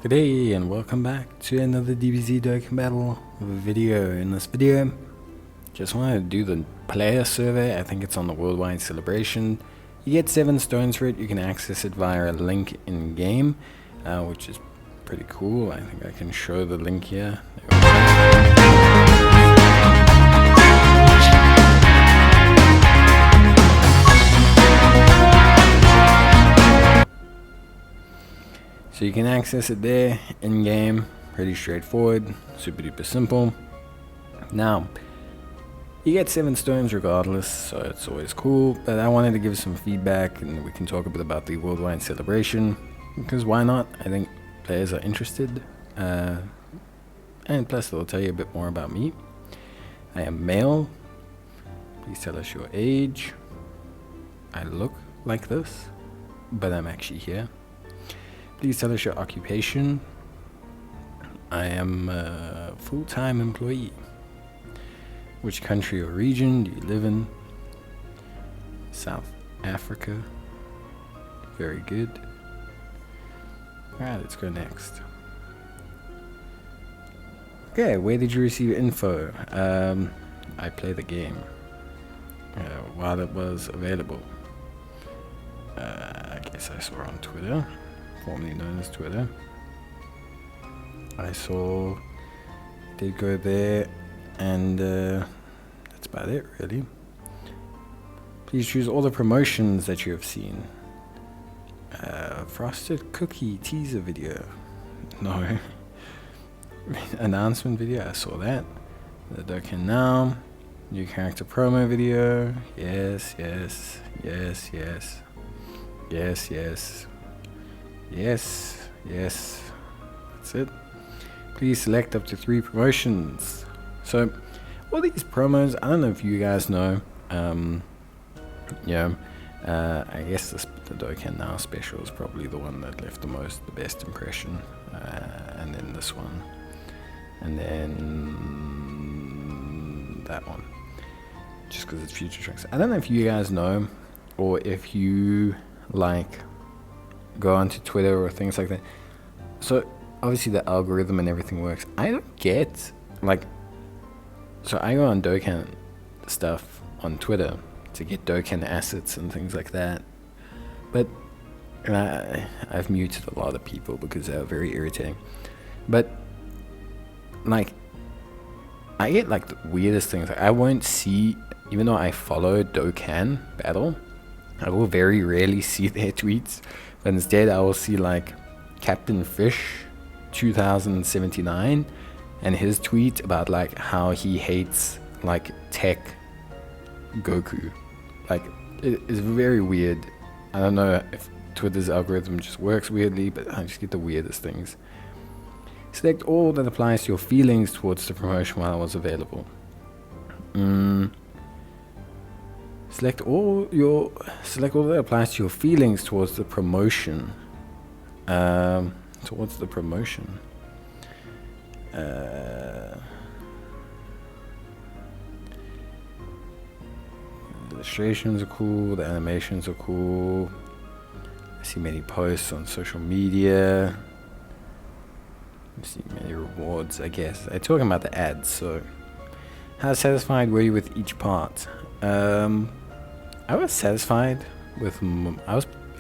Good day and welcome back to another Dbz Dokkan battle video. In this video, just wanted to do the player survey. I think it's on the worldwide celebration. You get 7 stones for it. You can access it via a link in game, which is pretty cool. I think I can show the link here. So you can access it there in game, pretty straightforward, super duper simple. Now, you get 7 stones regardless, so it's always cool, but I wanted to give some feedback and we can talk a bit about the worldwide celebration, because why not? I think players are interested, and plus they'll tell you a bit more about me. I am male. Please tell us your age. I look like this, but I'm actually here. Please tell us your occupation. I am a full-time employee. Which country or region do you live in? South Africa. Very good. Alright, let's go next. Okay, where did you receive info? I play the game while it was available. I guess I saw on Twitter, formerly known as Twitter. I saw, did go there, and that's about it really. Please choose all the promotions that you have seen. Frosted cookie teaser video. No. Announcement video, I saw that. The Dokkan now. New character promo video. Yes, yes, yes, yes. Yes, yes. Yes, yes, that's it. Please select up to 3 promotions. So, all these promos, I don't know if you guys know, I guess the Dokkan Now special is probably the one that left the best impression, and then this one, and then that one, just because it's future tracks. I don't know if you guys know, or if you like go onto Twitter or things like that. So obviously the algorithm and everything works. I don't get, like, so I go on Dokkan stuff on Twitter to get Dokkan assets and things like that, but I've muted a lot of people because they're very irritating. But like, I get like the weirdest things. Like, I won't see, even though I follow Dokkan Battle, I will very rarely see their tweets. But instead, I will see like Captain Fish 2079 and his tweet about like how he hates like tech Goku. Like, it is very weird. I don't know if Twitter's algorithm just works weirdly, but I just get the weirdest things. Select all that applies to your feelings towards the promotion while it was available. Select all that applies to your feelings towards the promotion. The illustrations are cool, the animations are cool. I see many posts on social media. I see many rewards, I guess. I'm talking about the ads, so how satisfied were you with each part? I was satisfied with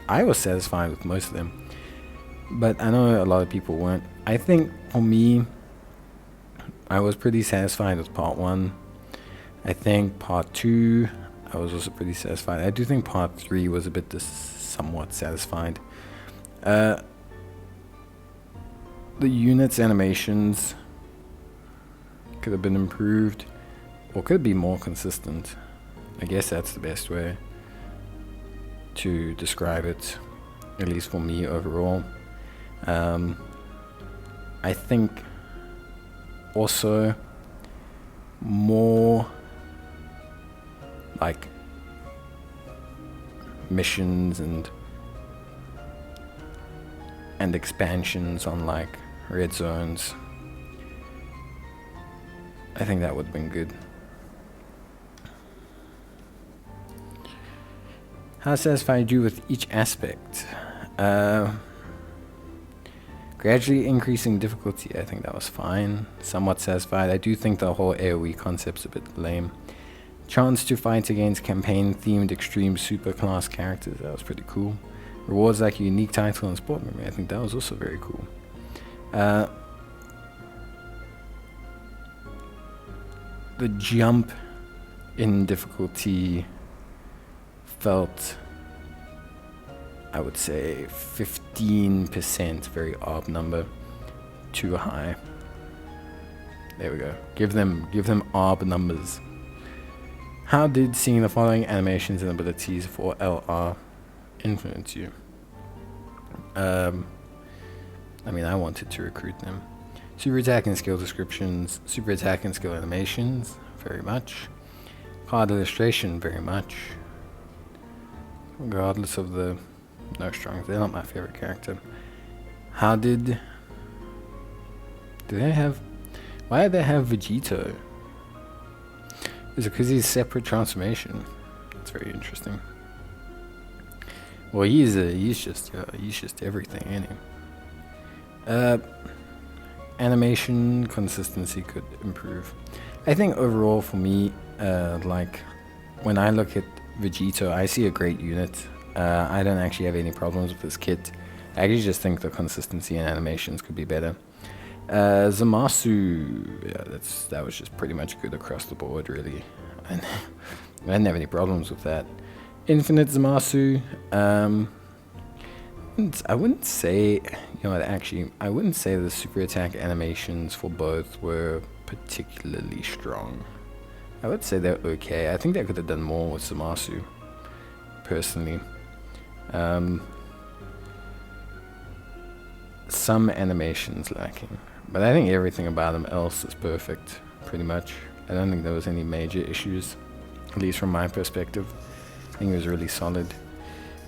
I was satisfied with most of them, but I know a lot of people weren't. I think for me, I was pretty satisfied with part 1. I think part 2, I was also pretty satisfied. I do think part 3 was a bit somewhat satisfied. The units animations could have been improved, or could be more consistent. I guess that's the best way to describe it, at least for me overall. I think also more like missions and expansions on like red zones. I think that would have been good. How satisfied you with each aspect? Gradually increasing difficulty, I think that was fine. Somewhat satisfied. I do think the whole AoE concept's a bit lame. Chance to fight against campaign-themed extreme superclass characters, that was pretty cool. Rewards like a unique title and sport memory, I think that was also very cool. The jump in difficulty felt, I would say, 15%, very odd number, too high. There we go. Give them odd numbers. How did seeing the following animations and abilities for LR influence you? I mean, I wanted to recruit them. Super attack and skill descriptions, super attack and skill animations, very much. Card illustration, very much. Regardless of the no strongs, they're not my favorite character. How did they have? Why did they have Vegito? Is it because he's separate transformation? That's very interesting. Well, he's just everything, ain't he? Animation consistency could improve. I think overall for me, like when I look at Vegito, I see a great unit. I don't actually have any problems with this kit. I actually just think the consistency and animations could be better. Zamasu, yeah, that was just pretty much good across the board, really. I didn't have any problems with that. Infinite Zamasu, I wouldn't say, I wouldn't say the super attack animations for both were particularly strong. I would say they're okay. I think they could have done more with Zamasu, personally. Some animations lacking, but I think everything about them else is perfect, pretty much. I don't think there was any major issues, at least from my perspective. I think it was really solid.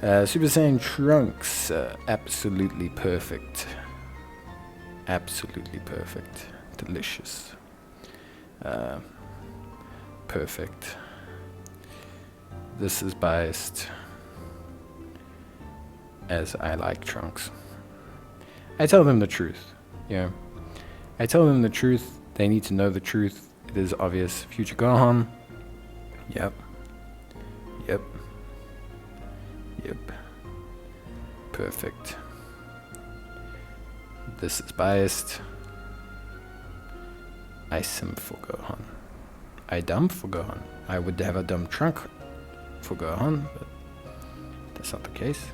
Super Saiyan Trunks, absolutely perfect. Absolutely perfect. Delicious. Perfect. This is biased, as I like Trunks. I tell them the truth, I tell them the truth. They need to know the truth. It is obvious. Future Gohan. Yep. Perfect. This is biased. I simp for Gohan. I dump for Gohan. I would have a dumb trunk for Gohan, but that's not the case.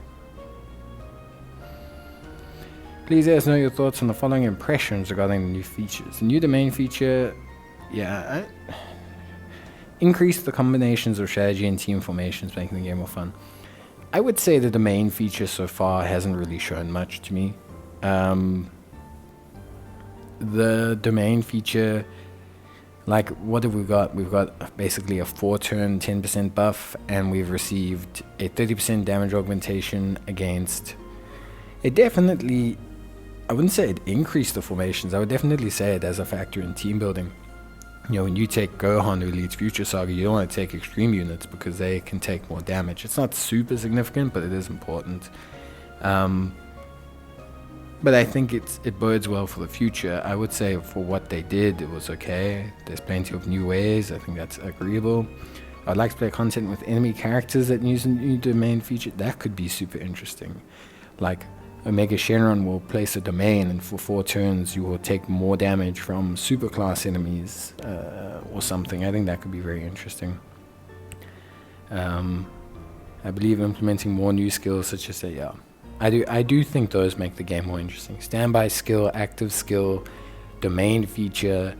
Please let us know your thoughts on the following impressions regarding the new features. The new domain feature, increase the combinations of strategy and team formations, making the game more fun. I would say the domain feature so far hasn't really shown much to me. The domain feature, like, what have we got? We've got basically a 4-turn 10% buff, and we've received a 30% damage augmentation against. It definitely, I wouldn't say it increased the formations. I would definitely say it as a factor in team building. When you take Gohan who leads Future Saga, you don't want to take extreme units because they can take more damage. It's not super significant, but it is important. But I think it bodes well for the future. I would say for what they did, it was okay. There's plenty of new ways. I think that's agreeable. I'd like to play content with enemy characters that use a new domain feature. That could be super interesting. Like, Omega Shenron will place a domain, and for 4 turns you will take more damage from superclass enemies or something. I think that could be very interesting. I believe implementing more new skills such as that, I do think those make the game more interesting. Standby skill, active skill, domain feature,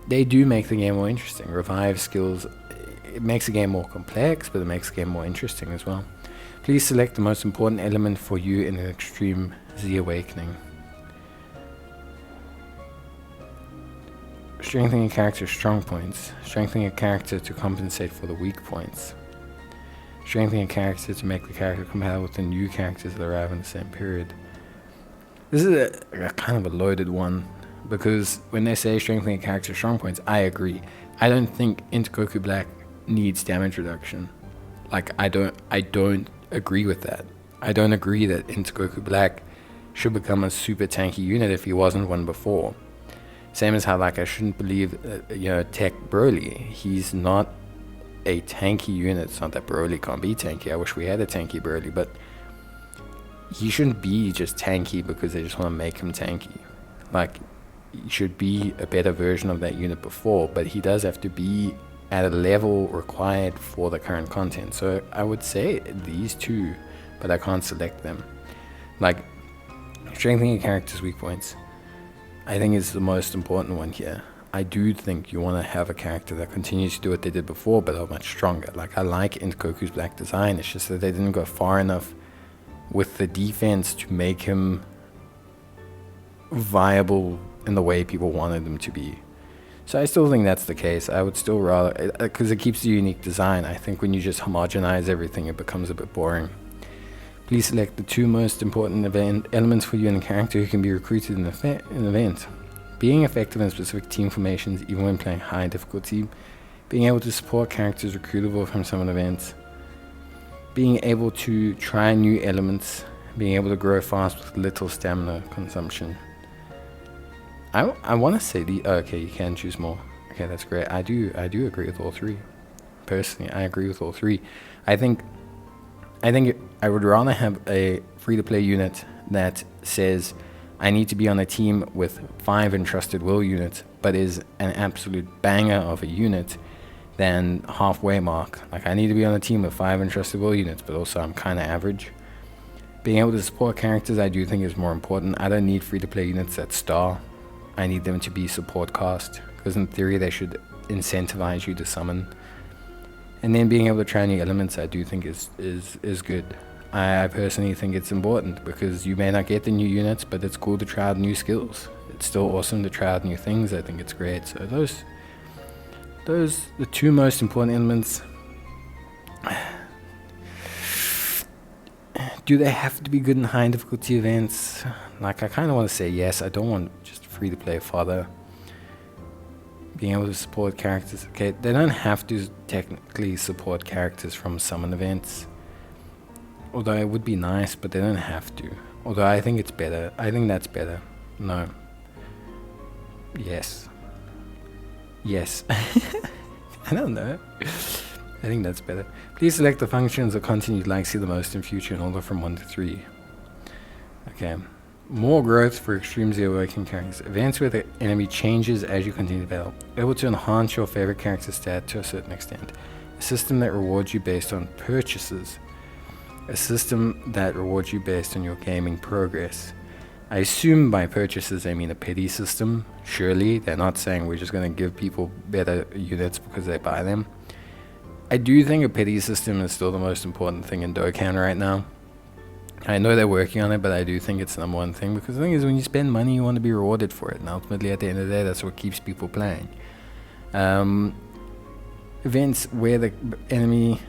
they do make the game more interesting. Revive skills, it makes the game more complex, but it makes the game more interesting as well. Please select the most important element for you in an Extreme Z Awakening. Strengthening a character's strong points. Strengthening a character to compensate for the weak points. Strengthening a character to make the character compatible with the new characters that arrive in the same period. This is a kind of a loaded one, because when they say strengthening a character's strong points, I agree. I don't think Into Goku Black needs damage reduction. Like, I don't agree with that. I don't agree that Into Goku Black should become a super tanky unit if he wasn't one before. Same as how, like, I shouldn't believe, Tech Broly. He's not a tanky unit. It's not that Broly can't be tanky. I wish we had a tanky Broly, but he shouldn't be just tanky because they just want to make him tanky. Like, he should be a better version of that unit before, but he does have to be at a level required for the current content. So I would say these two, but I can't select them. Like, strengthening a character's weak points, I think is the most important one here. I do think you want to have a character that continues to do what they did before, but are much stronger. Like, I like Goku's black design. It's just that they didn't go far enough with the defense to make him viable in the way people wanted him to be. So I still think that's the case. I would still rather, because it keeps the unique design. I think when you just homogenize everything, it becomes a bit boring. Please select the 2 most important elements for you in a character who can be recruited in an event. Being effective in specific team formations, even when playing high difficulty. Being able to support characters recruitable from some events. Being able to try new elements. Being able to grow fast with little stamina consumption. I want to say okay, you can choose more. Okay, that's great. I do agree with all 3. Personally, I agree with all 3. I think I would rather have a free-to-play unit that says I need to be on a team with 5 entrusted will units, but is an absolute banger of a unit, than halfway mark. Like, I need to be on a team with 5 entrusted will units, but also I'm kind of average. Being able to support characters, I do think is more important. I don't need free-to-play units that star. I need them to be support cast, because in theory they should incentivize you to summon. And then being able to try new elements, I do think is good. I personally think it's important, because you may not get the new units, but it's cool to try out new skills. It's still awesome to try out new things. I think it's great. So those the 2 most important elements. Do they have to be good in high difficulty events? Like, I kind of want to say yes. I don't want just free to play fodder. Being able to support characters. Okay, they don't have to technically support characters from summon events. Although it would be nice, but they don't have to. Although I think it's better. I think that's better. No. Yes. Yes. I don't know. I think that's better. Please select the functions or content you'd like to see the most in future in order from 1 to 3. Okay. More growth for Extreme Z Awakening characters. Events where the enemy changes as you continue to develop. Able to enhance your favorite character stat to a certain extent. A system that rewards you based on purchases. A system that rewards you based on your gaming progress. I assume by purchases they mean a pity system. Surely they're not saying we're just going to give people better units because they buy them. I do think a pity system is still the most important thing in Dokkan right now. I know they're working on it, but I do think it's the number one thing, because the thing is, when you spend money, you want to be rewarded for it, and ultimately at the end of the day, that's what keeps people playing. Events where the enemy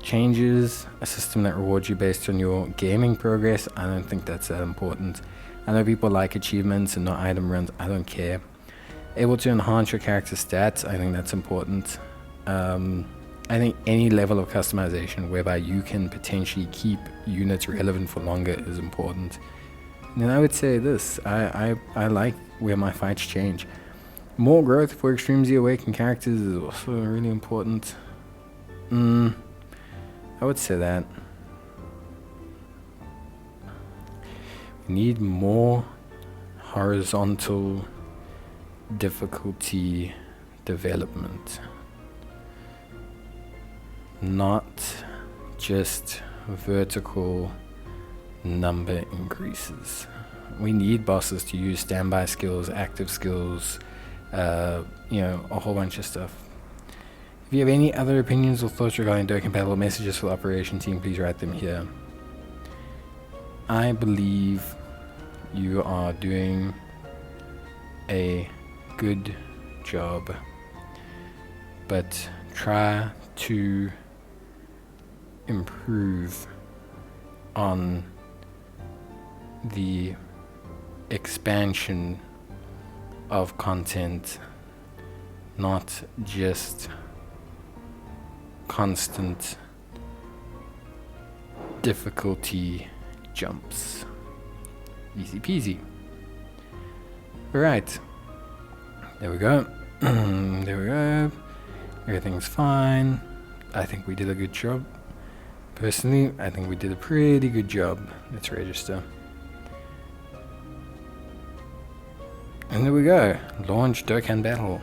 changes, a system that rewards you based on your gaming progress, I don't think that's that important. I know people like achievements and not item runs. I don't care. Able to enhance your character stats, I think that's important. I think any level of customization whereby you can potentially keep units relevant for longer is important. And then I would say this, I like where my fights change. More growth for Extreme Z Awakened characters is also really important. I would say that. We need more horizontal difficulty development. Not just vertical number increases. We need bosses to use standby skills, active skills, a whole bunch of stuff. If you have any other opinions or thoughts regarding Dokkan Battle, messages for the operation team, please write them here. I believe you are doing a good job, but try to improve on the expansion of content, not just constant difficulty jumps. Easy peasy. Right. There we go. There we go. Everything's fine. I think we did a good job. Personally, I think we did a pretty good job. Let's register. And there we go. Launch Dokkan Battle.